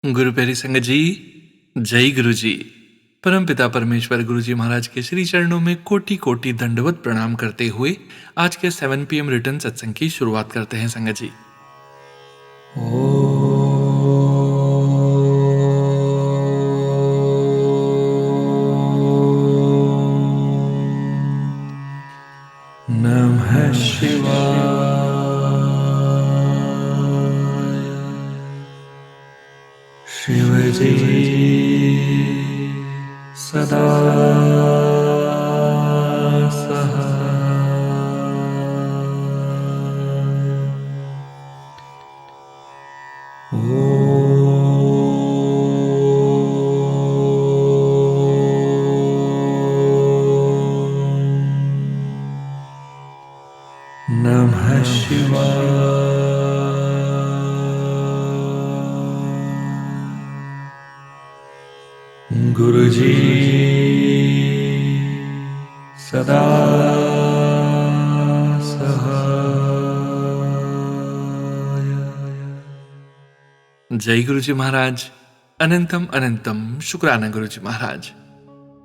गुरु प्यारी संगत जी, जय गुरु जी। परम पिता परमेश्वर गुरु जी महाराज के श्री चरणों में कोटि कोटि दंडवत प्रणाम करते हुए आज के 7 PM रिटर्न सत्संग की शुरुआत करते हैं संगत जी। नमः शिवाय। शिव जी सदा नमः शिवाय। गुरु जी सदा सहाय। जय गुरु जी महाराज। अनंतम अनंतम शुक्राना गुरु जी महाराज।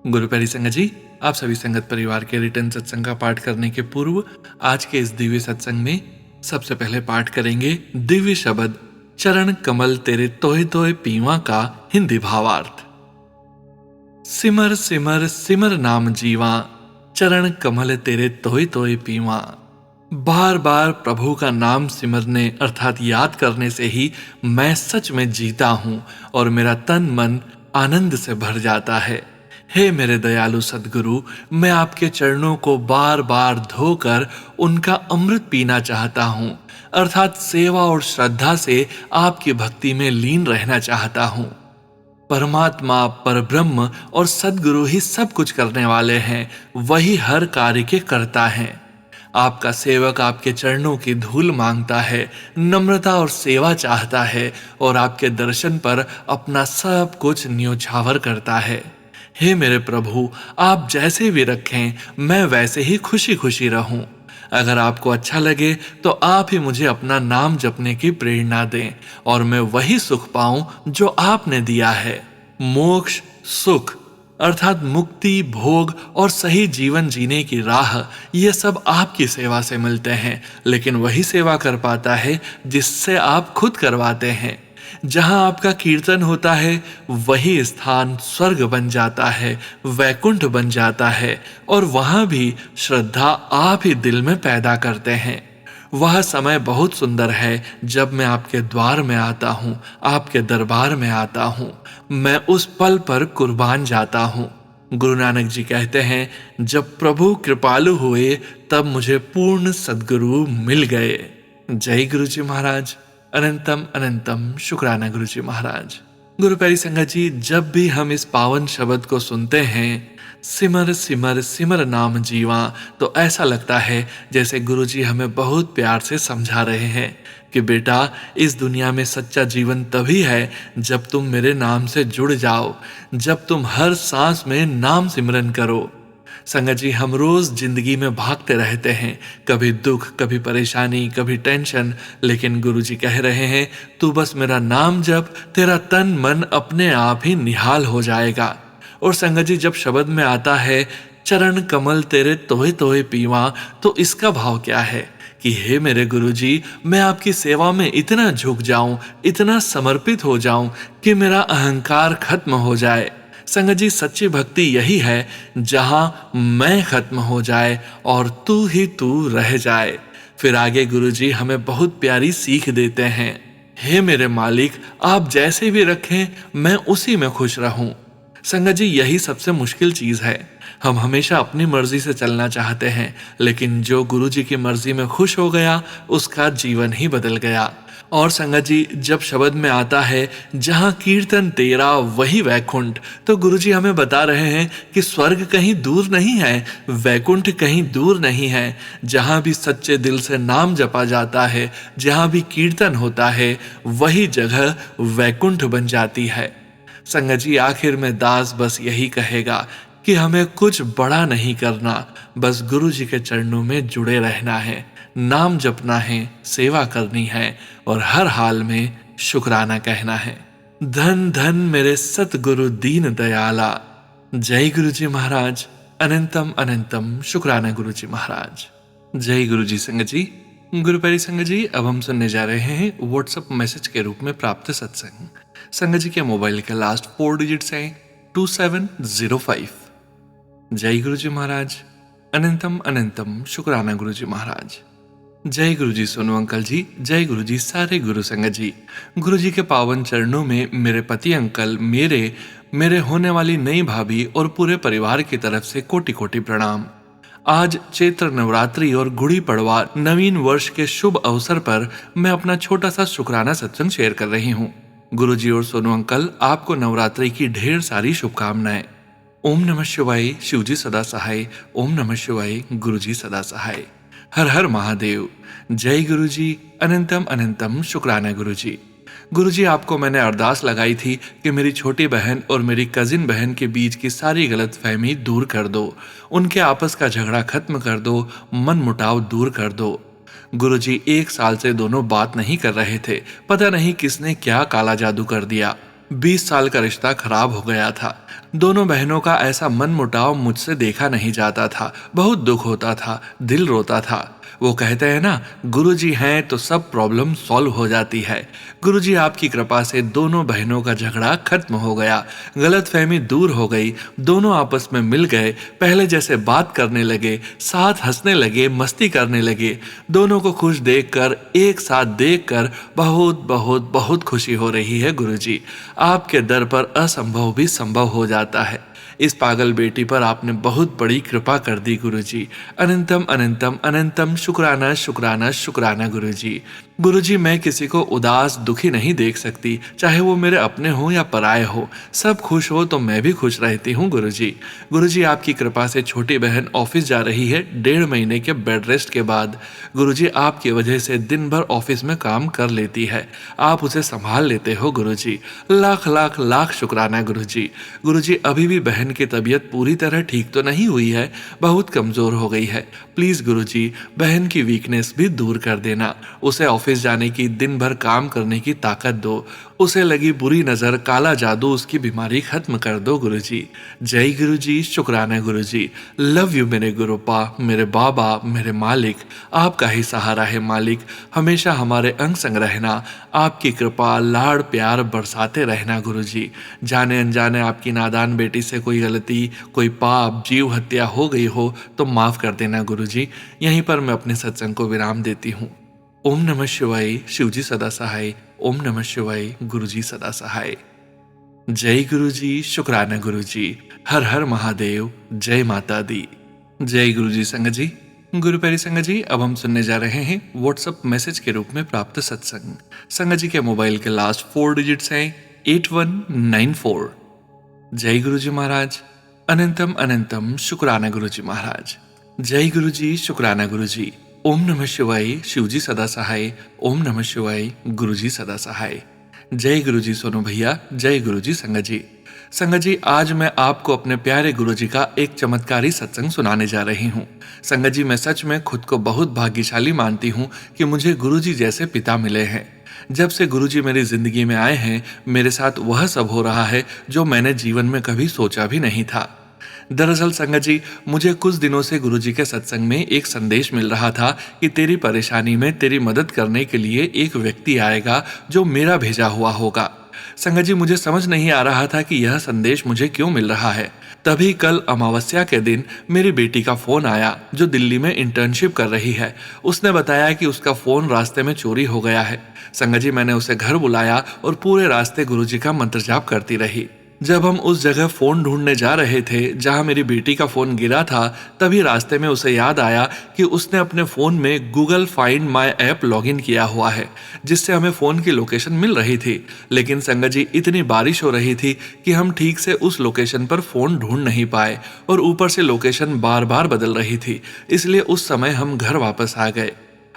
गुरु प्यारी संगत जी, आप सभी संगत परिवार के रिटर्न सत्संग का पाठ करने के पूर्व आज के इस दिव्य सत्संग में सबसे पहले पाठ करेंगे दिव्य शब्द चरण कमल तेरे तोहे तोहे पीवा का हिंदी भावार्थ। सिमर सिमर सिमर नाम जीवा, चरण कमल तेरे तोहे तोहे पीवा। बार बार प्रभु का नाम सिमरने अर्थात याद करने से ही मैं सच में जीता हूं और मेरा तन मन आनंद से भर जाता है। हे मेरे दयालु सद्गुरु, मैं आपके चरणों को बार बार धोकर उनका अमृत पीना चाहता हूँ, अर्थात सेवा और श्रद्धा से आपकी भक्ति में लीन रहना चाहता हूँ। परमात्मा, परब्रह्म और सद्गुरु ही सब कुछ करने वाले हैं, वही हर कार्य के कर्ता हैं। आपका सेवक आपके चरणों की धूल मांगता है, नम्रता और सेवा चाहता है और आपके दर्शन पर अपना सब कुछ न्योछावर करता है। हे मेरे प्रभु, आप जैसे भी रखें मैं वैसे ही खुशी खुशी रहूं। अगर आपको अच्छा लगे तो आप ही मुझे अपना नाम जपने की प्रेरणा दें और मैं वही सुख पाऊं जो आपने दिया है। मोक्ष, सुख अर्थात मुक्ति, भोग और सही जीवन जीने की राह, ये सब आपकी सेवा से मिलते हैं, लेकिन वही सेवा कर पाता है जिससे आप खुद करवाते हैं। जहां आपका कीर्तन होता है वही स्थान स्वर्ग बन जाता है, वैकुंठ बन जाता है और वहां भी श्रद्धा आप ही दिल में पैदा करते हैं। वह समय बहुत सुंदर है जब मैं आपके द्वार में आता हूँ, आपके दरबार में आता हूँ। मैं उस पल पर कुर्बान जाता हूँ। गुरु नानक जी कहते हैं, जब प्रभु कृपालु हुए तब मुझे पूर्ण सद्गुरु मिल गए। जय गुरु जी महाराज। अनंतम अनंतम शुक्राना गुरु जी महाराज। गुरु प्यारी संगत जी, जब भी हम इस पावन शब्द को सुनते हैं, सिमर सिमर सिमर नाम जीवा, तो ऐसा लगता है जैसे गुरु जी हमें बहुत प्यार से समझा रहे हैं कि बेटा, इस दुनिया में सच्चा जीवन तभी है जब तुम मेरे नाम से जुड़ जाओ, जब तुम हर सांस में नाम सिमरन करो। संगत जी, हम रोज जिंदगी में भागते रहते हैं, कभी दुख, कभी परेशानी, कभी टेंशन, लेकिन गुरुजी कह रहे हैं तू बस मेरा नाम जप, तेरा तन मन अपने आप ही निहाल हो जाएगा। और संगत जी, जब शब्द में आता है चरण कमल तेरे तोहे तोहे पीवा, तो इसका भाव क्या है कि हे मेरे गुरुजी, मैं आपकी सेवा में इतना झुक जाऊं, इतना समर्पित हो जाऊं कि मेरा अहंकार खत्म हो जाए। संगत जी, सच्ची भक्ति यही है जहां मैं खत्म हो जाए और तू ही तू रह जाए। फिर आगे गुरुजी हमें बहुत प्यारी सीख देते हैं, हे मेरे मालिक, आप जैसे भी रखें मैं उसी में खुश रहूं। संगत जी, यही सबसे मुश्किल चीज है। हम हमेशा अपनी मर्जी से चलना चाहते हैं, लेकिन जो गुरुजी की मर्जी में खुश हो गया उसका जीवन ही बदल गया। और संगत जी, जब शब्द में आता है जहां कीर्तन तेरा वही वैकुंठ, तो गुरुजी हमें बता रहे हैं कि स्वर्ग कहीं दूर नहीं है, वैकुंठ कहीं दूर नहीं है। जहां भी सच्चे दिल से नाम जपा जाता है, जहां भी कीर्तन होता है, वही जगह वैकुंठ बन जाती है। संगत जी, आखिर में दास बस यही कहेगा कि हमें कुछ बड़ा नहीं करना, बस गुरु जी के चरणों में जुड़े रहना है, नाम जपना है, सेवा करनी है और हर हाल में शुक्राना कहना है। धन धन मेरे सतगुरु दीन दयाला। जय गुरु जी महाराज। अनंतम अनंतम शुक्राना गुरु जी महाराज। जय गुरु जी संगत जी। गुरु प्यारी संगत जी, अब हम सुनने जा रहे हैं व्हाट्सएप मैसेज के रूप में प्राप्त सत्संग। संगत जी के मोबाइल के लास्ट 4 डिजिट्स हैं 2705। जय गुरु जी महाराज। अनंतम अनंतम शुक्राना गुरु जी महाराज। जय गुरु जी सोनू अंकल जी। जय गुरु जी सारे गुरु संगत जी। गुरु जी के पावन चरणों में मेरे पति अंकल, मेरे होने वाली नई भाभी और पूरे परिवार की तरफ से कोटि कोटि प्रणाम। आज चैत्र नवरात्रि और गुड़ी पड़वा नवीन वर्ष के शुभ अवसर पर मैं अपना छोटा सा शुक्राना सत्संग शेयर कर रही हूँ। गुरु जी और सोनू अंकल, आपको नवरात्रि की ढेर सारी शुभकामनाएं। ओम नमः शिवाय। शिवजी सदा सहाय। ओम नमः शिवाय। गुरु जी सदा सहाय। हर हर महादेव। जय गुरु जी। अनंतम अनंतम शुक्राना गुरु जी। गुरु जी, आपको मैंने अरदास लगाई थी कि मेरी छोटी बहन और मेरी कजिन बहन के बीच की सारी गलतफहमी दूर कर दो, उनके आपस का झगड़ा खत्म कर दो, मन मुटाव दूर कर दो। गुरु जी, 1 साल से दोनों बात नहीं कर रहे थे। पता नहीं किसने क्या काला जादू कर दिया। 20 साल का रिश्ता खराब हो गया था। दोनों बहनों का ऐसा मन मुटाव मुझसे देखा नहीं जाता था। बहुत दुख होता था, दिल रोता था। वो कहते हैं ना, गुरुजी हैं तो सब प्रॉब्लम सॉल्व हो जाती है। गुरुजी, आपकी कृपा से दोनों बहनों का झगड़ा खत्म हो गया, गलतफहमी दूर हो गई, दोनों आपस में मिल गए, पहले जैसे बात करने लगे, साथ हंसने लगे, मस्ती करने लगे। दोनों को खुश देखकर, एक साथ देखकर बहुत बहुत बहुत खुशी हो रही है। गुरुजी, आपके दर पर असंभव भी संभव हो जाता है। इस पागल बेटी पर आपने बहुत बड़ी कृपा कर दी गुरुजी। अनंतम अनंतम अनंतम शुक्राना शुक्राना शुक्राना गुरुजी। गुरुजी, मैं किसी को उदास दुखी नहीं देख सकती, चाहे वो मेरे अपने हो या पराए हो। सब खुश हो तो मैं भी खुश रहती हूँ गुरुजी। गुरुजी, आपकी कृपा से छोटी बहन ऑफिस जा रही है 1.5 महीने के बेड रेस्ट के बाद। गुरुजी, आपकी वजह से दिन भर ऑफिस में काम कर लेती है, आप उसे संभाल लेते हो गुरुजी। लाख लाख लाख शुक्राना गुरुजी। गुरुजी, अभी भी बहन की तबीयत पूरी तरह ठीक तो नहीं हुई है, बहुत कमजोर हो गई है। प्लीज गुरुजी, बहन की वीकनेस भी दूर कर देना। उसे ऑफिस जाने की, दिन भर काम करने की ताकत दो। उसे लगी बुरी नजर, काला जादू, उसकी बीमारी खत्म कर दो गुरुजी। जय गुरुजी। शुक्राना गुरुजी। लव यू मेरे गुरुपा, मेरे बाबा, मेरे मालिक। आपका ही सहारा है मालिक। हमेशा हमारे अंग संग रहना। आपकी कृपा, लाड़ प्यार बरसाते रहना गुरुजी। जाने अनजाने आपकी नादान बेटी से कोई गलती, कोई पाप, जीव हत्या हो गई हो तो माफ कर देना गुरुजी। यहीं पर मैं अपने सत्संग को विराम देती हूँ। ओम नमः शिवाय। शिवजी सदा सहाय। ओम नमः शिवाय। गुरुजी सदा सहाय। जय गुरुजी। शुक्राना गुरुजी। हर हर महादेव। जय माता दी। जय गुरुजी संगत जी। गुरु प्यारी संगत जी, अब हम सुनने जा रहे हैं व्हाट्सएप मैसेज के रूप में प्राप्त सत्संग। संगत जी के मोबाइल के लास्ट 4 डिजिट्स हैं 8194। जय गुरु जी महाराज। अनंतम अनंतम शुक्राना गुरु जी महाराज। जय गुरु जी। शुक्राना गुरु जी। ओम नमः शिवाय। शिवजी सदा सहाय। ओम नमः शिवाय। गुरु जी सदा सहाय। जय गुरु जी सोनू भैया। जय गुरु जी संगत जी। संगत जी, आज मैं आपको अपने प्यारे गुरु जी का एक चमत्कारी सत्संग सुनाने जा रही हूँ। संगत जी, मैं सच में खुद को बहुत भाग्यशाली मानती हूँ कि मुझे गुरु जी जैसे पिता मिले हैं। जब से गुरुजी मेरी जिंदगी में आए हैं, मेरे साथ वह सब हो रहा है जो मैंने जीवन में कभी सोचा भी नहीं था। दरअसल संगत जी, मुझे कुछ दिनों से गुरुजी के सत्संग में एक संदेश मिल रहा था कि तेरी परेशानी में तेरी मदद करने के लिए एक व्यक्ति आएगा जो मेरा भेजा हुआ होगा। संगत जी, मुझे समझ नहीं आ रहा था कि यह संदेश मुझे क्यों मिल रहा है। तभी कल अमावस्या के दिन मेरी बेटी का फोन आया जो दिल्ली में इंटर्नशिप कर रही है। उसने बताया कि उसका फोन रास्ते में चोरी हो गया है। संगत जी, मैंने उसे घर बुलाया और पूरे रास्ते गुरुजी का मंत्र जाप करती रही। जब हम उस जगह फोन ढूंढने जा रहे थे जहां मेरी बेटी का फोन गिरा था, तभी रास्ते में उसे याद आया कि उसने अपने फोन में Google find my app login किया हुआ है, जिससे हमें फोन की लोकेशन मिल रही थी। लेकिन संगत जी, इतनी बारिश हो रही थी कि हम ठीक से उस लोकेशन पर फोन ढूंढ नहीं पाए और ऊपर से लोकेशन बार बार बदल रही थी, इसलिए उस समय हम घर वापस आ गए।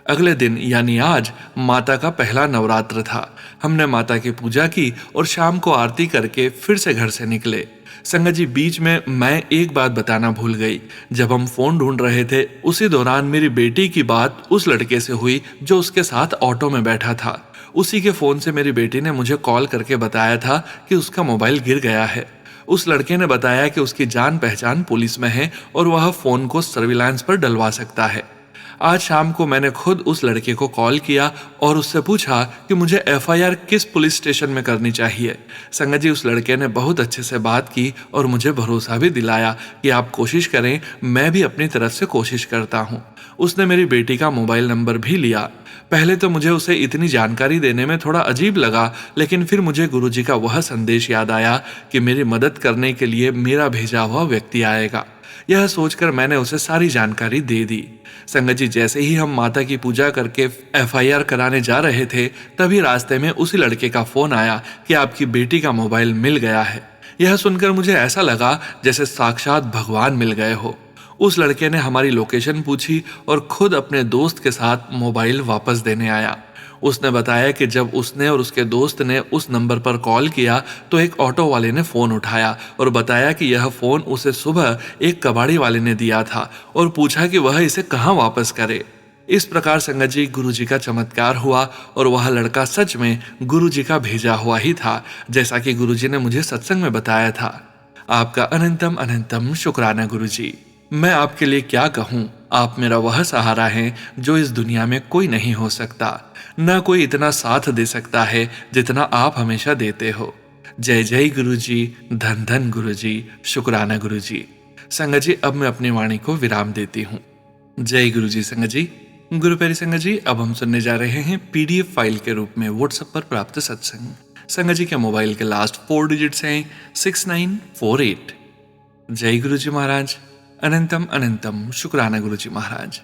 अगले दिन यानी आज माता का पहला नवरात्र था। हमने माता की पूजा की और शाम को आरती करके फिर से घर से निकले। संगत जी, बीच में मैं एक बात बताना भूल गई। जब हम फोन ढूंढ रहे थे, उसी दौरान मेरी बेटी की बात उस लड़के से हुई जो उसके साथ ऑटो में बैठा था। उसी के फ़ोन से मेरी बेटी ने मुझे कॉल करके बताया था कि उसका मोबाइल गिर गया है। उस लड़के ने बताया कि उसकी जान पहचान पुलिस में है और वह फ़ोन को सर्विलांस पर डलवा सकता है। आज शाम को मैंने खुद उस लड़के को कॉल किया और उससे पूछा कि मुझे एफआईआर किस पुलिस स्टेशन में करनी चाहिए। संगत जी, उस लड़के ने बहुत अच्छे से बात की और मुझे भरोसा भी दिलाया कि आप कोशिश करें, मैं भी अपनी तरफ से कोशिश करता हूँ। उसने मेरी बेटी का मोबाइल नंबर भी लिया। पहले तो मुझे उसे इतनी जानकारी देने में थोड़ा अजीब लगा, लेकिन फिर मुझे गुरुजी का वह संदेश याद आया कि मेरी मदद करने के लिए मेरा भेजा हुआ व्यक्ति आएगा। यह सोचकर मैंने उसे सारी जानकारी दे दी। संगत जी, जैसे ही हम माता की पूजा करके एफआईआर कराने जा रहे थे, तभी रास्ते में उसी लड़के का फोन आया कि आपकी बेटी का मोबाइल मिल गया है। यह सुनकर मुझे ऐसा लगा जैसे साक्षात भगवान मिल गए हो। उस लड़के ने हमारी लोकेशन पूछी और खुद अपने दोस्त के साथ मोबाइल वापस देने आया। उसने बताया कि जब उसने और उसके दोस्त ने उस नंबर पर कॉल किया तो एक ऑटो वाले ने फ़ोन उठाया और बताया कि यह फ़ोन उसे सुबह एक कबाड़ी वाले ने दिया था और पूछा कि वह इसे कहाँ वापस करे। इस प्रकार संगत जी, गुरुजी का चमत्कार हुआ और वह लड़का सच में गुरुजी का भेजा हुआ ही था, जैसा कि गुरुजी ने मुझे सत्संग में बताया था। आपका अनंतम अनंतम शुक्राना गुरुजी। मैं आपके लिए क्या कहूँ, आप मेरा वह सहारा हैं जो इस दुनिया में कोई नहीं हो सकता। न कोई इतना साथ दे सकता है जितना आप हमेशा देते हो। जय जय गुरुजी, धन धन गुरुजी, शुक्राना गुरुजी। संगत जी, अब मैं अपनी वाणी को विराम देती हूँ। जय गुरुजी। संगत जी, गुरु प्यारी संगत जी, अब हम सुनने जा रहे हैं पीडीएफ फाइल के रूप में व्हाट्सएप पर प्राप्त सत्संग। संगत जी के मोबाइल के लास्ट 4 डिजिट्स हैं 6948। जय गुरुजी महाराज। अनंतम अनंतम शुक्राना गुरुजी महाराज।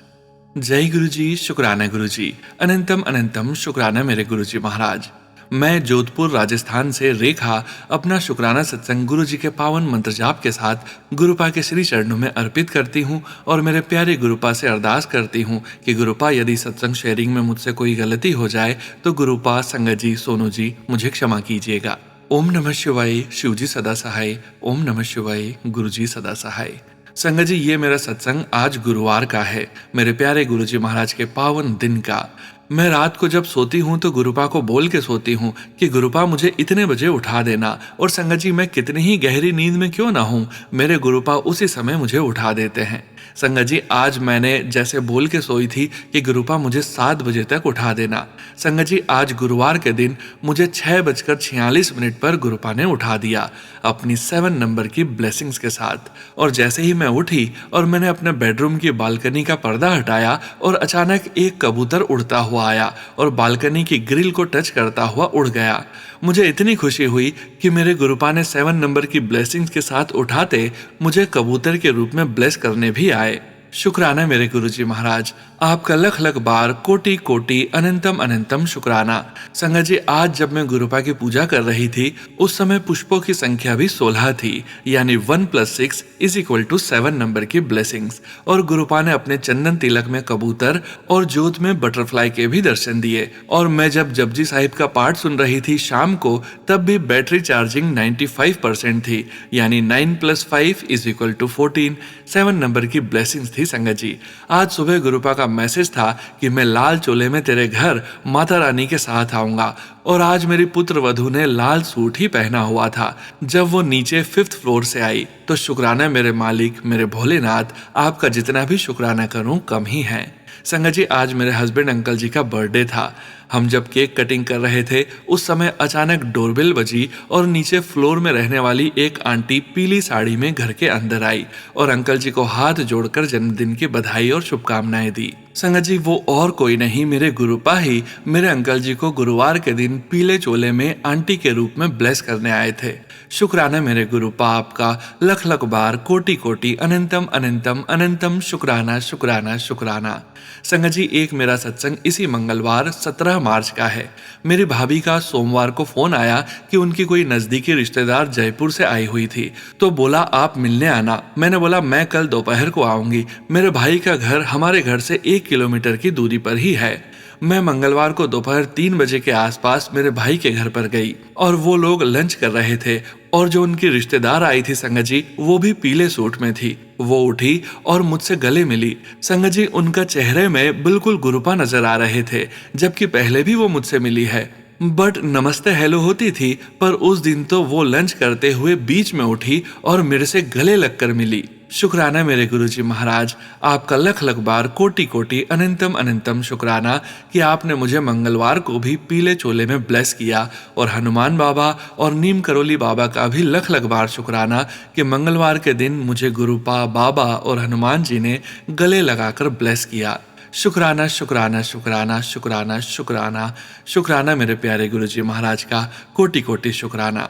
जय गुरुजी, शुक्राना गुरुजी। अनंतम अनंतम शुक्राना मेरे गुरुजी महाराज। मैं जोधपुर राजस्थान से रेखा अपना शुक्राना सत्संग गुरुजी के पावन मंत्र जाप के साथ गुरुपा के श्री चरणों में अर्पित करती हूँ और मेरे प्यारे गुरुपा से अरदास करती हूँ कि गुरुपा, यदि सत्संग शेयरिंग में मुझसे कोई गलती हो जाए तो गुरुपा, संगत जी, सोनू जी, मुझे क्षमा कीजिएगा। ओम नमः शिवाय। शिवजी सदा सहाय। ओम नमः शिवाय। गुरुजी सदा सहाय। संगत जी, ये मेरा सत्संग आज गुरुवार का है, मेरे प्यारे गुरुजी महाराज के पावन दिन का। मैं रात को जब सोती हूँ तो गुरुपा को बोल के सोती हूँ कि गुरुपा, मुझे इतने बजे उठा देना। और संगत जी, मैं कितनी ही गहरी नींद में क्यों ना हूँ, मेरे गुरुपा उसी समय मुझे उठा देते हैं। संगत जी, आज मैंने जैसे बोल के सोई थी कि गुरुपा मुझे 7 बजे तक उठा देना। संगत जी, आज गुरुवार के दिन मुझे 6:46 पर गुरुपा ने उठा दिया अपनी 7 नंबर की ब्लेसिंग्स के साथ। और जैसे ही मैं उठी और मैंने अपने बेडरूम की बालकनी का पर्दा हटाया और अचानक एक कबूतर उड़ता हुआ आया और बालकनी की ग्रिल को टच करता हुआ उड़ गया। मुझे इतनी खुशी हुई कि मेरे गुरुपा ने 7 नंबर की ब्लेसिंग्स के साथ उठाते मुझे कबूतर के रूप में ब्लेस करने भी आए। शुक्राना मेरे गुरुजी महाराज, आपका लख लख बार कोटि कोटि अनंतम अनंतम शुक्राना। संगत जी, आज जब मैं गुरुपा की पूजा कर रही थी उस समय पुष्पों की संख्या भी 16 थी, यानी 1 + 6 = 7 नंबर की ब्लेसिंग्स। और गुरुपा ने अपने चंदन तिलक में कबूतर और जोत में बटरफ्लाई के भी दर्शन दिए। और मैं जब जपजी साहिब का पाठ सुन रही थी शाम को, तब भी बैटरी चार्जिंग 95% थी, यानी 9 + 5 = 14। 7 नंबर की ब्लेसिंग्स थी। संगत जी, आज सुबह गुरुपा का मैसेज था कि मैं लाल चोले में तेरे घर माता रानी के साथ आऊंगा। और आज मेरी पुत्र वधू ने लाल सूट ही पहना हुआ था जब वो नीचे 5th फ्लोर से आई। तो शुक्राना मेरे मालिक, मेरे भोलेनाथ, आपका जितना भी शुक्राना करूं कम ही है। संगत जी, आज मेरे हस्बैंड अंकल जी का बर्थडे था। हम जब केक कटिंग कर रहे थे उस समय अचानक डोरबेल बजी और नीचे फ्लोर में रहने वाली एक आंटी पीली साड़ी में घर के अंदर आई और अंकल जी को हाथ जोड़कर जन्मदिन की बधाई और शुभकामनाएं दी। संगत जी, वो और कोई नहीं, मेरे गुरुपा ही मेरे अंकल जी को गुरुवार के दिन पीले चोले में आंटी के रूप में ब्लेस करने आए थे। शुक्राना मेरे गुरुपा, आपका लख लख बार कोटि कोटि अनंतम अनंतम अनंतम शुक्राना शुक्राना शुक्राना। संगत जी, एक मेरा सत्संग इसी मंगलवार 17 मार्च का है। मेरी भाभी का सोमवार को फोन आया कि उनकी कोई नजदीकी रिश्तेदार जयपुर से आई हुई थी, तो बोला आप मिलने आना। मैंने बोला मैं कल दोपहर को आऊंगी। मेरे भाई का घर हमारे घर से 1 किलोमीटर की दूरी पर ही है। मैं मंगलवार को दोपहर 3 बजे के आसपास मेरे भाई के घर पर गई और वो लोग लंच कर रहे थे और जो उनकी रिश्तेदार आई थी संगत जी, वो भी पीले सूट में थी। वो उठी और मुझसे गले मिली। संगत जी, उनका चेहरे में बिल्कुल गुरुपा नजर आ रहे थे, जबकि पहले भी वो मुझसे मिली है। बट नमस्ते हेलो होती थी, पर उस दिन तो वो लंच करते हुए बीच में उठी और मेरे से गले लगकर मिली। शुक्राना मेरे गुरुजी महाराज, आपका लख लख बार कोटि कोटि अनंतम अनंतम शुक्राना कि आपने मुझे मंगलवार को भी पीले चोले में ब्लेस किया, और हनुमान बाबा और नीम करोली बाबा का भी लख लख बार शुक्राना कि मंगलवार के दिन मुझे गुरुपा बाबा और हनुमान जी ने गले लगाकर ब्लेस किया। शुक्राना शुक्राना शुक्राना शुक्राना शुक्राना शुक्राना मेरे प्यारे गुरुजी महाराज का कोटि कोटि शुक्राना।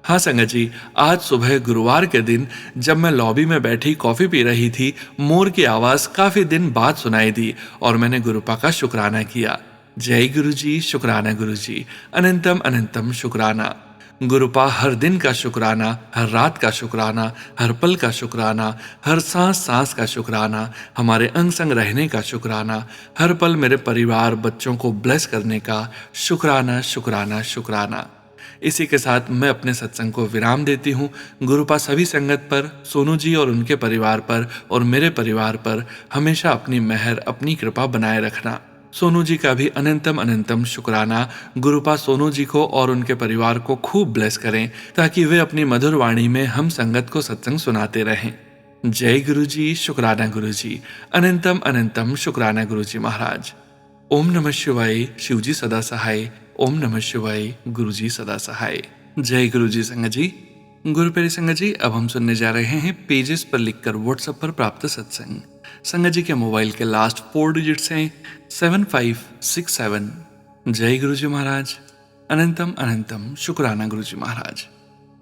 हाँ संगत जी, आज सुबह गुरुवार के दिन जब मैं लॉबी में बैठी कॉफी पी रही थी, मोर की आवाज काफी दिन बाद सुनाई दी और मैंने गुरुपा का शुक्राना किया। जय गुरुजी, शुक्राना गुरुजी, अनंतम अनंतम शुक्राना। गुरुपा हर दिन का शुक्राना, हर रात का शुक्राना, हर पल का शुक्राना, हर सांस सांस का शुक्राना, हमारे अंग संग रहने का शुक्राना, हर पल मेरे परिवार बच्चों को ब्लेस करने का शुक्राना शुक्राना शुक्राना। इसी के साथ मैं अपने सत्संग को विराम देती हूँ। गुरुपा सभी संगत पर, सोनू जी और उनके परिवार पर और मेरे परिवार पर हमेशा अपनी मेहर, अपनी कृपा बनाए रखना। सोनू जी का भी अनंतम अनंतम शुक्राना। गुरुपा सोनू जी को और उनके परिवार को खूब ब्लेस करें ताकि वे अपनी मधुर वाणी में हम संगत को सत्संग सुनाते रहें। जय गुरु जी, शुक्राना गुरु जी, अनंतम अनंतम शुक्राना गुरु जी महाराज। ओम नमः शिवाय, शिवजी सदा सहाय। ओम नमः शिवाय, गुरु जी सदा सहाय। जय गुरु जी संगत जी। गुरु प्यारी संगत जी, अब हम सुनने जा रहे हैं पेजेस पर लिखकर व्हाट्सएप पर प्राप्त सत्संग। संगत जी के मोबाइल के लास्ट 4 डिजिट्स हैं 7567। जय गुरु जी महाराज, अनंतम अनंतम शुक्राना गुरु जी महाराज।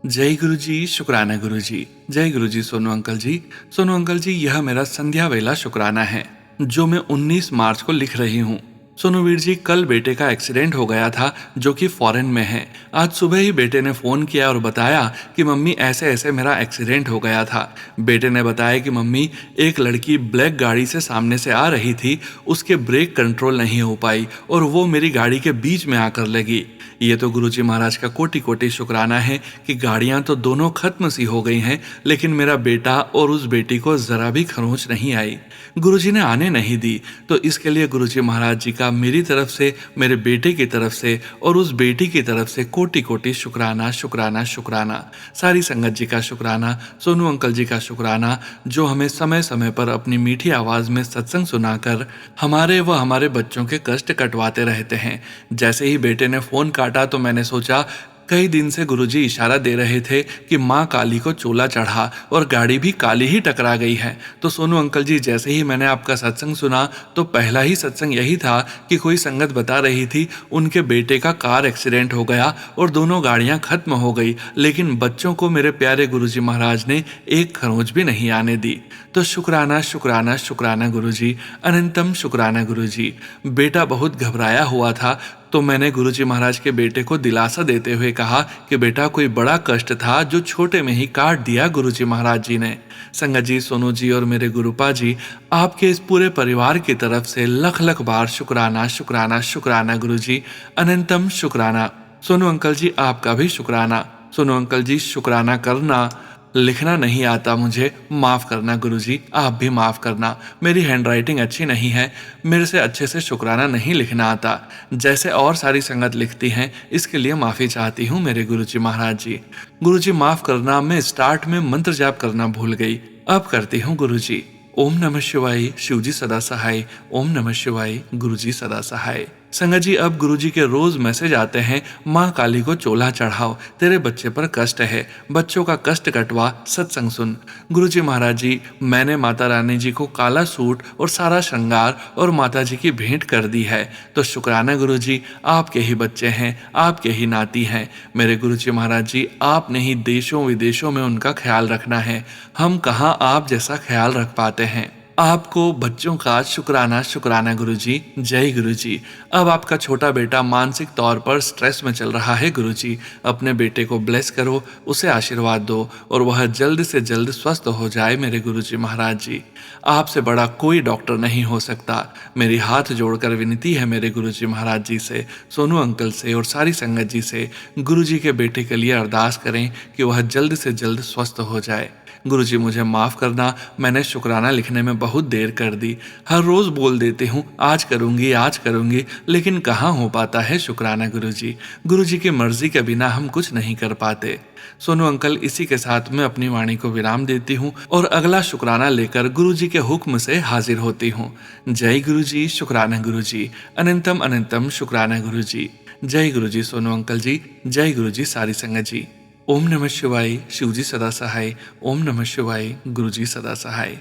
जय गुरु जी, शुक्राना गुरु जी। जय गुरु जी सोनू अंकल जी। सोनू अंकल जी, यह मेरा संध्या वेला शुक्राना है जो मैं 19 मार्च को लिख रही हूँ। सोनू वीर जी, कल बेटे का एक्सीडेंट हो गया था जो कि फॉरेन में है। आज सुबह ही बेटे ने फ़ोन किया और बताया कि मम्मी ऐसे ऐसे मेरा एक्सीडेंट हो गया था। बेटे ने बताया कि मम्मी, एक लड़की ब्लैक गाड़ी से सामने से आ रही थी, उसके ब्रेक कंट्रोल नहीं हो पाई और वो मेरी गाड़ी के बीच में आकर लगी। ये तो गुरुजी महाराज का कोटि कोटि शुक्राना है कि गाड़ियां तो दोनों खत्म सी हो गई हैं, लेकिन मेरा बेटा और उस बेटी को जरा भी खरोंच नहीं आई। गुरुजी ने आने नहीं दी। तो इसके लिए गुरुजी महाराज जी का मेरी तरफ से, मेरे बेटे की तरफ से और उस बेटी की तरफ से कोटि कोटि शुक्राना शुक्राना शुक्राना। सारी संगत जी का शुक्राना, सोनू अंकल जी का शुक्राना जो हमें समय समय पर अपनी मीठी आवाज़ में सत्संग सुनाकर हमारे व हमारे बच्चों के कष्ट कटवाते रहते हैं। जैसे ही बेटे ने फ़ोन काटा तो मैंने सोचा, कई दिन से गुरुजी इशारा दे रहे थे कि माँ काली को चोला चढ़ा और गाड़ी भी काली ही टकरा गई है। तो सोनू अंकल जी, जैसे ही मैंने आपका सत्संग सुना तो पहला ही सत्संग यही था कि कोई संगत बता रही थी उनके बेटे का कार एक्सीडेंट हो गया और दोनों गाड़ियाँ खत्म हो गई, लेकिन बच्चों को मेरे प्यारे गुरुजी महाराज ने एक खरोंच भी नहीं आने दी। तो शुक्राना शुक्राना शुक्राना गुरुजी, अनंतम शुक्राना गुरुजी। बेटा बहुत घबराया हुआ था तो मैंने गुरुजी महाराज के बेटे को दिलासा देते हुए कहा कि बेटा, कोई बड़ा कष्ट था जो छोटे में ही काट दिया गुरुजी महाराज जी ने। संगत जी, सोनू जी और मेरे गुरुपा जी, आपके इस पूरे परिवार की तरफ से लख लख बार शुक्राना शुक्राना शुक्राना गुरुजी, अनंतम शुक्राना। सोनू अंकल जी, आपका भी शुक्राना। सोनू अंकल जी, शुक्राना करना लिखना नहीं आता मुझे, माफ़ करना गुरुजी, आप भी माफ़ करना। मेरी हैंडराइटिंग अच्छी नहीं है, मेरे से अच्छे से शुक्राना नहीं लिखना आता जैसे और सारी संगत लिखती हैं। इसके लिए माफ़ी चाहती हूँ मेरे गुरुजी महाराज जी। गुरुजी माफ़ करना, मैं स्टार्ट में मंत्र जाप करना भूल गई, अब करती हूँ गुरुजी। ओम नमः शिवाय, शिवजी सदा सहाय। ओम नमः शिवाय, गुरुजी सदा सहाय। संगत जी, अब गुरुजी के रोज मैसेज आते हैं, माँ काली को चोला चढ़ाओ, तेरे बच्चे पर कष्ट है, बच्चों का कष्ट कटवा, सत्संग सुन। गुरुजी महाराज जी, मैंने माता रानी जी को काला सूट और सारा श्रृंगार और माता जी की भेंट कर दी है। तो शुक्राना गुरुजी, आपके ही बच्चे हैं, आपके ही नाती हैं। मेरे गुरुजी महाराज जी, आपने ही देशों विदेशों में उनका ख्याल रखना है, हम कहाँ आप जैसा ख्याल रख पाते हैं। आपको बच्चों का शुक्राना शुक्राना गुरुजी। जय गुरुजी। अब आपका छोटा बेटा मानसिक तौर पर स्ट्रेस में चल रहा है गुरुजी, अपने बेटे को ब्लेस करो, उसे आशीर्वाद दो और वह जल्द से जल्द स्वस्थ हो जाए मेरे गुरुजी महाराज जी। आपसे बड़ा कोई डॉक्टर नहीं हो सकता। मेरी हाथ जोड़कर विनती है मेरे गुरुजी महाराज जी से, सोनू अंकल से और सारी संगत जी से, गुरुजी के बेटे के लिए अरदास करें कि वह जल्द से जल्द स्वस्थ हो जाए। गुरुजी मुझे माफ़ करना, मैंने शुक्राना लिखने में बहुत देर कर दी। हर रोज बोल देते हूँ आज करूंगी, लेकिन कहाँ हो पाता है शुक्राना गुरुजी। गुरुजी की मर्जी के बिना हम कुछ नहीं कर पाते। सोनू अंकल, इसी के साथ मैं अपनी वाणी को विराम देती हूँ और अगला शुक्राना लेकर गुरुजी के हुक्म से हाजिर होती हूँ। जय गुरुजी, शुक्राना गुरुजी, अनंतम अनंतम शुक्राना गुरुजी। जय गुरुजी सोनू अंकल जी, जय गुरुजी सारी संगत जी। ओम नमः शिवाय, शिवजी सदा सहाय। ओम नमः शिवाय, गुरुजी सदा सहाय।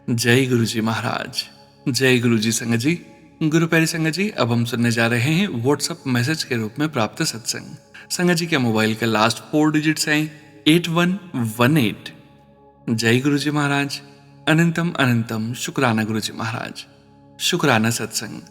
जय गुरुजी महाराज। जय गुरुजी संगत जी। गुरु प्यारी संगत जी, अब हम सुनने जा रहे हैं व्हाट्सएप मैसेज के रूप में प्राप्त सत्संग। संगत जी के मोबाइल के लास्ट 4 डिजिट्स हैं 8118। जय गुरुजी महाराज। अनंतम अनंतम शुक्राना गुरुजी महाराज। शुक्राना सत्संग।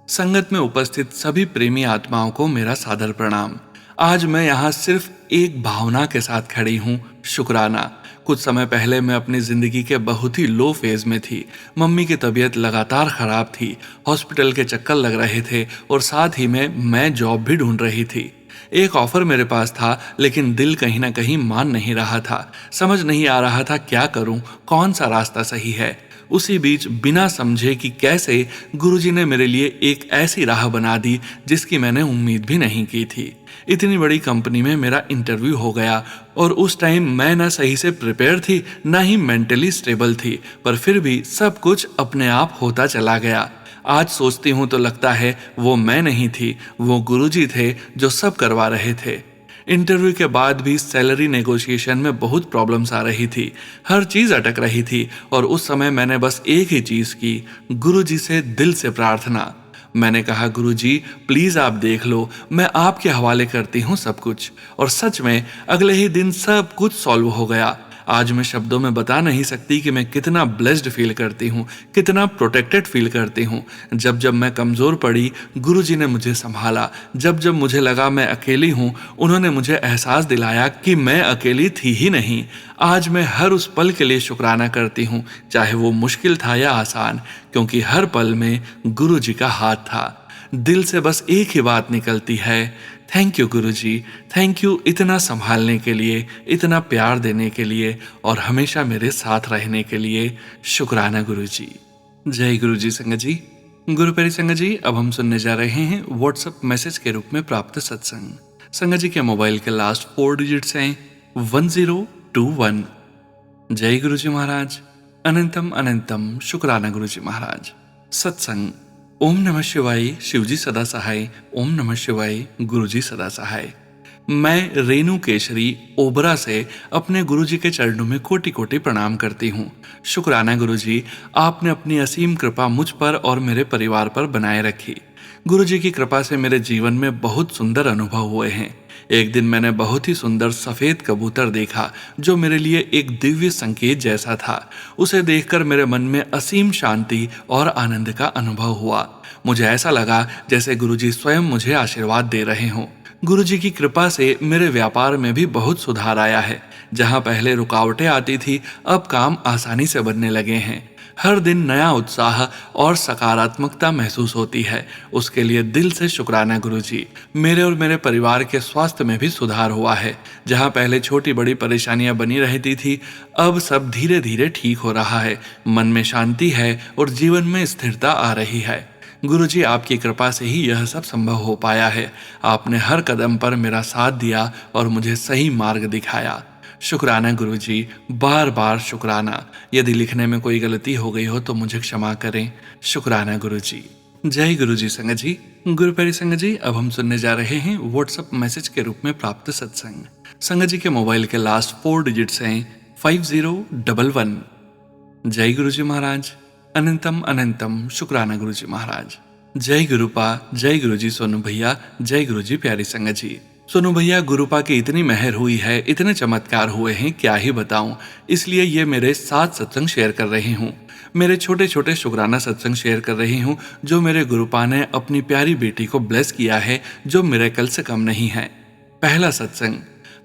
संगत में उपस्थित सभी प्रेमी आत्माओं को मेरा सादर प्रणाम। आज मैं यहाँ सिर्फ एक भावना के साथ खड़ी हूँ, शुक्राना। कुछ समय पहले मैं अपनी जिंदगी के बहुत ही लो फेज में थी। मम्मी की तबीयत लगातार खराब थी, हॉस्पिटल के चक्कर लग रहे थे और साथ ही में मैं जॉब भी ढूंढ रही थी। एक ऑफर मेरे पास था, लेकिन दिल कहीं ना कहीं मान नहीं रहा था। समझ नहीं आ रहा था क्या करूं, कौन सा रास्ता सही है। उसी बीच बिना समझे कि कैसे गुरुजी ने मेरे लिए एक ऐसी राह बना दी जिसकी मैंने उम्मीद भी नहीं की थी। इतनी बड़ी कंपनी में मेरा इंटरव्यू हो गया और उस टाइम मैं ना सही से प्रिपेयर थी, ना ही मेंटली स्टेबल थी, पर फिर भी सब कुछ अपने आप होता चला गया। आज सोचती हूँ तो लगता है वो मैं नहीं थी, वो गुरुजी थे जो सब करवा रहे थे। इंटरव्यू के बाद भी सैलरी नेगोशिएशन में बहुत प्रॉब्लम्स आ रही थी, हर चीज अटक रही थी और उस समय मैंने बस एक ही चीज की, गुरुजी से दिल से प्रार्थना। मैंने कहा, गुरुजी प्लीज आप देख लो, मैं आपके हवाले करती हूँ सब कुछ। और सच में अगले ही दिन सब कुछ सॉल्व हो गया। आज मैं शब्दों में बता नहीं सकती कि मैं कितना ब्लेस्ड फील करती हूँ, कितना प्रोटेक्टेड फील करती हूँ। जब जब मैं कमज़ोर पड़ी, गुरुजी ने मुझे संभाला। जब जब मुझे लगा मैं अकेली हूँ, उन्होंने मुझे एहसास दिलाया कि मैं अकेली थी ही नहीं। आज मैं हर उस पल के लिए शुक्राना करती हूँ, चाहे वो मुश्किल था या आसान, क्योंकि हर पल में गुरुजी का हाथ था। दिल से बस एक ही बात निकलती है, thank you Guruji, thank you इतना संभालने के लिए, इतना प्यार देने के लिए और हमेशा मेरे साथ रहने के लिए। शुक्राना गुरुजी। जय गुरुजी संगत जी। गुरु प्यारी संगत जी, अब हम सुनने जा रहे हैं व्हाट्सएप मैसेज के रूप में प्राप्त सत्संग। संगत जी के मोबाइल के लास्ट 4 डिजिट्स हैं 1021। जय गुरुजी महाराज। अनंतम अनंतम शुक्राना गुरुजी महाराज। सत्संग। ओम नमः शिवाय, शिवजी सदा सहाय। ओम नमः शिवाय, गुरुजी सदा सहाय। मैं रेणु केशरी ओबरा से अपने गुरुजी के चरणों में कोटि कोटि प्रणाम करती हूँ। शुक्राना गुरुजी, आपने अपनी असीम कृपा मुझ पर और मेरे परिवार पर बनाए रखी। गुरुजी की कृपा से मेरे जीवन में बहुत सुंदर अनुभव हुए हैं। एक दिन मैंने बहुत ही सुंदर सफेद कबूतर देखा जो मेरे लिए एक दिव्य संकेत जैसा था। उसे देखकर मेरे मन में असीम शांति और आनंद का अनुभव हुआ। मुझे ऐसा लगा जैसे गुरुजी स्वयं मुझे आशीर्वाद दे रहे हों। गुरुजी की कृपा से मेरे व्यापार में भी बहुत सुधार आया है। जहां पहले रुकावटें आती थी, अब काम आसानी से बनने लगे हैं। हर दिन नया उत्साह और सकारात्मकता महसूस होती है। उसके लिए दिल से शुक्राना गुरुजी। मेरे और मेरे परिवार के स्वास्थ्य में भी सुधार हुआ है। जहां पहले छोटी बड़ी परेशानियां बनी रहती थी, अब सब धीरे धीरे ठीक हो रहा है। मन में शांति है और जीवन में स्थिरता आ रही है। गुरुजी, आपकी कृपा से ही यह सब संभव हो पाया है। आपने हर कदम पर मेरा साथ दिया और मुझे सही मार्ग दिखाया। शुक्राना गुरुजी, बार बार शुक्राना। यदि लिखने में कोई गलती हो गई हो तो मुझे क्षमा करें। शुक्राना गुरुजी। जय गुरुजी संगत जी। गुरु प्यारी संगत जी, अब हम सुनने जा रहे हैं व्हाट्सएप मैसेज के रूप में प्राप्त सत्संग। संगत जी के मोबाइल के लास्ट 4 डिजिट्स हैं 5011। जय गुरुजी महाराज। अनंतम अनंतम शुक्राना गुरुजी महाराज। जय गुरुपा, जय गुरुजी सोनू भैया, जय गुरुजी प्यारी संगत जी। सोनू भैया, गुरुपा की इतनी मेहर हुई है, इतने चमत्कार हुए हैं, क्या ही बताऊं। इसलिए ये मेरे 7 सत्संग शेयर कर रही हूँ। मेरे छोटे छोटे शुक्राना सत्संग शेयर कर रही हूँ जो मेरे गुरुपा ने अपनी प्यारी बेटी को ब्लेस किया है, जो मिरेकल से कम नहीं है। पहला सत्संग।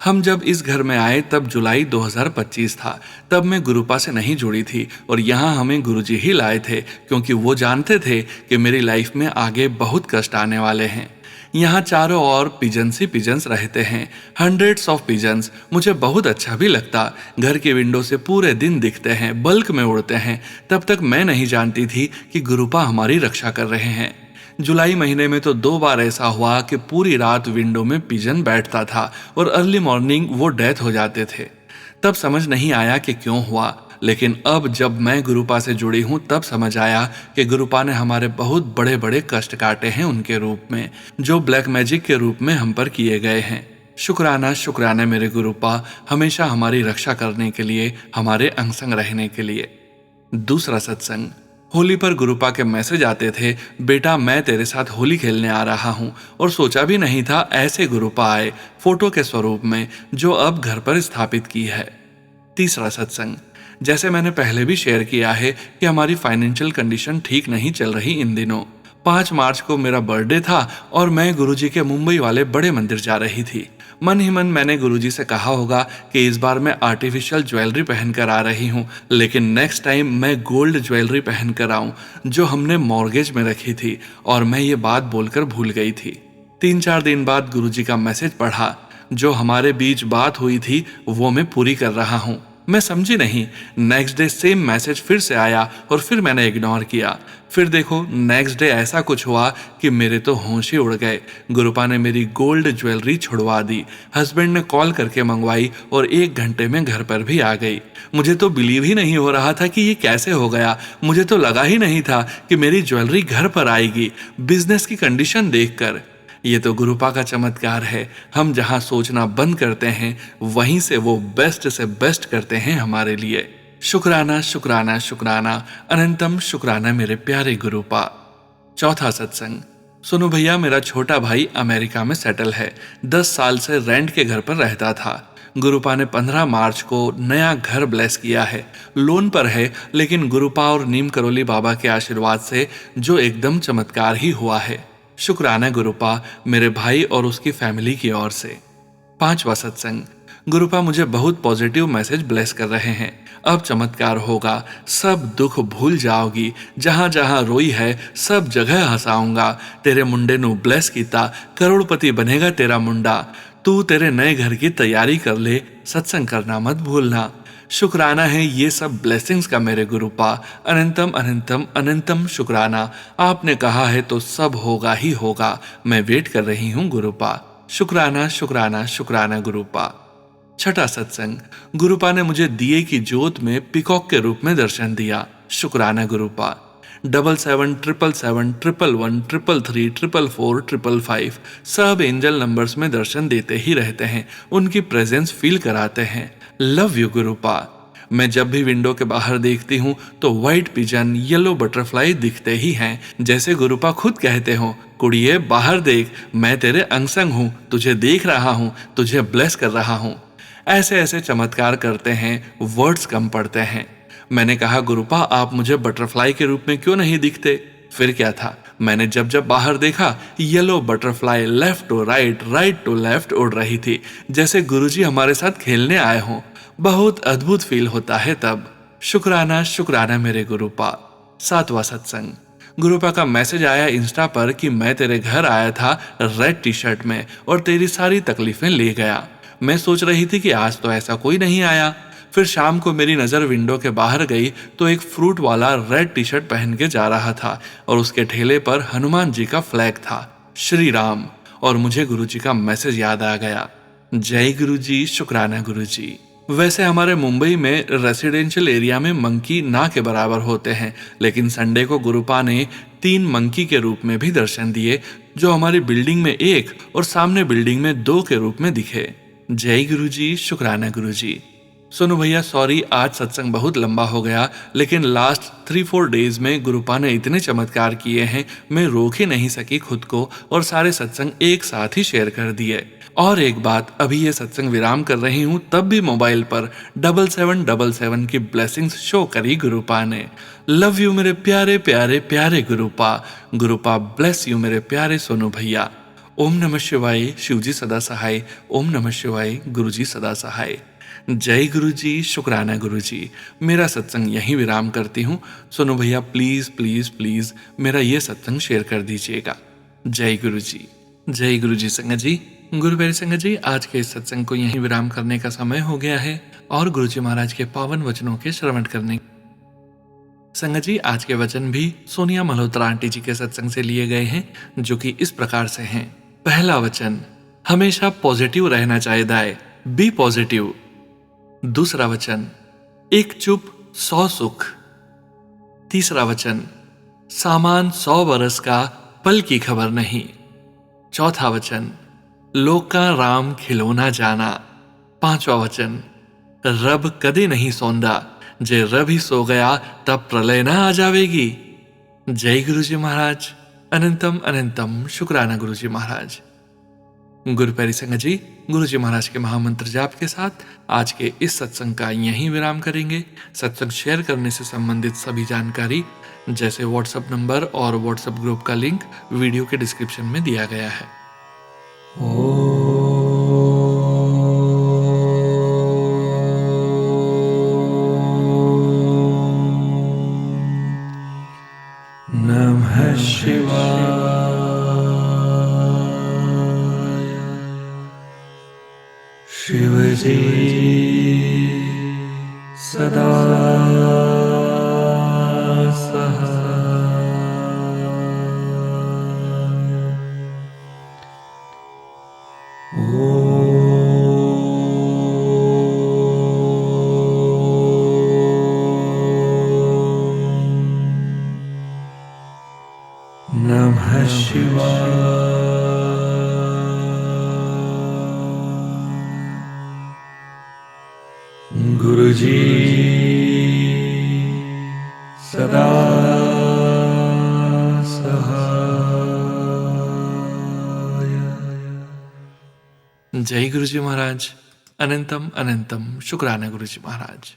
हम जब इस घर में आए तब जुलाई 2025 था। तब मैं गुरुपा से नहीं जुड़ी थी और यहाँ हमें गुरुजी ही लाए थे, क्योंकि वो जानते थे कि मेरी लाइफ में आगे बहुत कष्ट आने वाले हैं। यहाँ चारों ओर पिजन्स ही पिजन्स रहते हैं, हंड्रेड्स ऑफ पिजन्स। मुझे बहुत अच्छा भी लगता। घर की विंडो से पूरे दिन दिखते हैं, बल्क में उड़ते हैं। तब तक मैं नहीं जानती थी कि गुरुपा हमारी रक्षा कर रहे हैं। जुलाई महीने में तो 2 बार ऐसा हुआ कि पूरी रात विंडो में पिजन बैठता था और अर्ली मॉर्निंग वो डेथ हो जाते थे। तब समझ नहीं आया कि क्यों हुआ, लेकिन अब जब मैं गुरुपा से जुड़ी हूं तब समझ आया कि गुरुपा ने हमारे बहुत बड़े बड़े कष्ट काटे हैं उनके रूप में, जो ब्लैक मैजिक के रूप में हम पर किए गए हैं। शुक्राना शुक्राना मेरे गुरुपा, हमेशा हमारी रक्षा करने के लिए, हमारे अंग संग रहने के लिए। दूसरा सत्संग। होली पर गुरुपा के मैसेज आते थे, बेटा मैं तेरे साथ होली खेलने आ रहा हूँ। और सोचा भी नहीं था ऐसे गुरुपा आए फोटो के स्वरूप में, जो अब घर पर स्थापित की है। तीसरा सत्संग। जैसे मैंने पहले भी शेयर किया है कि हमारी फाइनेंशियल कंडीशन ठीक नहीं चल रही इन दिनों। 5 मार्च को मेरा बर्थडे था और मैं गुरुजी के मुंबई वाले बड़े मंदिर जा रही थी। मन ही मन मैंने गुरुजी से कहा होगा कि इस बार मैं आर्टिफिशियल ज्वेलरी पहनकर आ रही हूँ, लेकिन नेक्स्ट टाइम मैं गोल्ड ज्वेलरी पहनकर आऊं जो हमने मॉर्गेज में रखी थी, और मैं ये बात बोलकर भूल गई थी। 3-4 दिन बाद गुरुजी का मैसेज पढ़ा। जो हमारे बीच बात हुई थी वो मैं पूरी कर रहा हूँ। मैं समझी नहीं। नेक्स्ट डे सेम मैसेज फिर से आया और फिर मैंने इग्नोर किया। फिर देखो नेक्स्ट डे ऐसा कुछ हुआ कि मेरे तो होश ही उड़ गए। गुरुपा ने मेरी गोल्ड ज्वेलरी छुड़वा दी। हस्बैंड ने कॉल करके मंगवाई और 1 घंटे में घर पर भी आ गई। मुझे तो बिलीव ही नहीं हो रहा था कि ये कैसे हो गया। मुझे तो लगा ही नहीं था कि मेरी ज्वेलरी घर पर आएगी, बिजनेस की कंडीशन देखकर। ये तो गुरुपा का चमत्कार है। हम जहां सोचना बंद करते हैं वहीं से वो बेस्ट से बेस्ट करते हैं हमारे लिए। शुक्राना शुक्राना शुक्राना, अनंतम शुक्राना मेरे प्यारे गुरुपा। चौथा सत्संग। सुनो भैया, मेरा छोटा भाई अमेरिका में सेटल है। 10 साल से रेंट के घर पर रहता था। गुरुपा ने 15 मार्च को नया घर ब्लेस किया है। लोन पर है, लेकिन गुरुपा और नीम करोली बाबा के आशीर्वाद से जो एकदम चमत्कार ही हुआ है। शुक्राना गुरुपा, मेरे भाई और उसकी फैमिली की ओर से। 5वां सत्संग। गुरुपा मुझे बहुत पॉजिटिव मैसेज ब्लेस कर रहे हैं। अब चमत्कार होगा, सब दुख भूल जाओगी। जहां जहां रोई है सब जगह हंसाऊंगा। तेरे मुंडे नु ब्लेस कीता, करोड़पति बनेगा तेरा मुंडा। तू तेरे नए घर की तैयारी कर ले, सत्संग करना मत भूलना। शुक्राना है ये सब ब्लेसिंग्स का मेरे गुरुपा। अनंतम अनंतम अनंतम शुक्राना। आपने कहा है तो सब होगा ही होगा। मैं वेट कर रही हूँ गुरुपा। शुक्राना शुक्राना शुक्राना गुरुपा। छठा सत्संग। गुरुपा ने मुझे दिए की जोत में पिकॉक के रूप में दर्शन दिया। शुक्राना गुरुपा। 7777111133334455 सब एंजल नंबर्स में दर्शन देते ही रहते हैं, उनकी प्रेजेंस फील कराते हैं। Love you गुरुपा। मैं जब भी विंडो के बाहर देखती हूँ तो व्हाइट पिजन, येलो बटरफ्लाई दिखते ही हैं। जैसे गुरुपा खुद कहते हो, कुड़िए बाहर देख, मैं तेरे अंग संग हूँ, तुझे देख रहा हूँ, तुझे ब्लेस कर रहा हूँ। ऐसे ऐसे चमत्कार करते हैं, वर्ड्स कम पड़ते हैं। मैंने कहा गुरुपा आप मुझे बटरफ्लाई के रूप में क्यों नहीं दिखते? फिर क्या था, मैंने जब जब बाहर देखा yellow butterfly left to right, right to left उड़ रही थी, जैसे गुरुजी हमारे साथ खेलने आए हों। बहुत अद्भुत फील होता है तब। शुक्राना शुक्राना मेरे गुरुपा। 7वां सत्संग। गुरुपा का मैसेज आया इंस्टा पर कि मैं तेरे घर आया था रेड टी शर्ट में और तेरी सारी तकलीफें ले गया। मैं सोच रही थी कि आज तो ऐसा कोई नहीं आया। फिर शाम को मेरी नज़र विंडो के बाहर गई तो एक फ्रूट वाला रेड टी शर्ट पहन के जा रहा था और उसके ठेले पर हनुमान जी का फ्लैग था, श्री राम। और मुझे गुरुजी का मैसेज याद आ गया। जय गुरुजी, शुक्राना गुरुजी। वैसे हमारे मुंबई में रेसिडेंशियल एरिया में मंकी ना के बराबर होते हैं, लेकिन संडे को गुरुपा ने 3 मंकी के रूप में भी दर्शन दिए, जो हमारी बिल्डिंग में 1 और सामने बिल्डिंग में 2 के रूप में दिखे। जय गुरुजी, शुक्राना गुरुजी। सुनो भैया, सॉरी आज सत्संग बहुत लंबा हो गया, लेकिन लास्ट 3-4 डेज में गुरुपा ने इतने चमत्कार किए हैं, मैं रोक ही नहीं सकी खुद को और सारे सत्संग एक साथ ही शेयर कर दिए। और एक बात, अभी ये सत्संग विराम कर रही हूँ तब भी मोबाइल पर 7777 की ब्लेसिंग्स शो करी गुरुपा ने। लव यू मेरे प्यारे प्यारे प्यारे गुरुपा। गुरुपा ब्लेस यू मेरे प्यारे सोनू भैया। ओम नमः शिवाय, शिवजी सदा सहाय। ओम नमः शिवाय, गुरुजी सदा सहाय। जय गुरुजी, शुक्राना गुरुजी। मेरा सत्संग यहीं विराम करती हूँ। सोनू भैया प्लीज प्लीज प्लीज मेरा ये सत्संग शेयर कर दीजिएगा। जय गुरुजी। जय गुरु जी संगत जी। गुरु प्यारी संगत जी, आज के इस सत्संग को यहीं विराम करने का समय हो गया है और गुरु जी महाराज के पावन वचनों के श्रवण करने। संगत जी, आज के वचन भी सोनिया मल्होत्रा आंटी जी के सत्संग से लिए गए हैं, जो कि इस प्रकार से हैं। पहला वचन, हमेशा पॉजिटिव रहना चाहिए, बी पॉजिटिव। दूसरा वचन, एक चुप 100 सुख। तीसरा वचन, सामान 100 बरस का पल की खबर नहीं। चौथा वचन, लोक का राम खिलौना जाना। पांचवा वचन, रब कदे नहीं सौंदा, जे रब ही सो गया तब प्रलय ना आ जावेगी। जय गुरु जी महाराज। अनंतम अनंतम शुक्राना गुरु जी महाराज। गुरु प्यारी संगत जी, गुरु जी महाराज के महामंत्र जाप के साथ आज के इस सत्संग का यहीं विराम करेंगे। सत्संग शेयर करने से संबंधित सभी जानकारी जैसे व्हाट्सएप नंबर और व्हाट्सएप ग्रुप का लिंक वीडियो के डिस्क्रिप्शन में दिया गया है। नमः शिवाय। शिव जी सदा नमः शिवाय। गुरु जी सदा सहाय। जय गुरु जी महाराज। अनंतम अनंतम शुक्राना गुरु जी महाराज।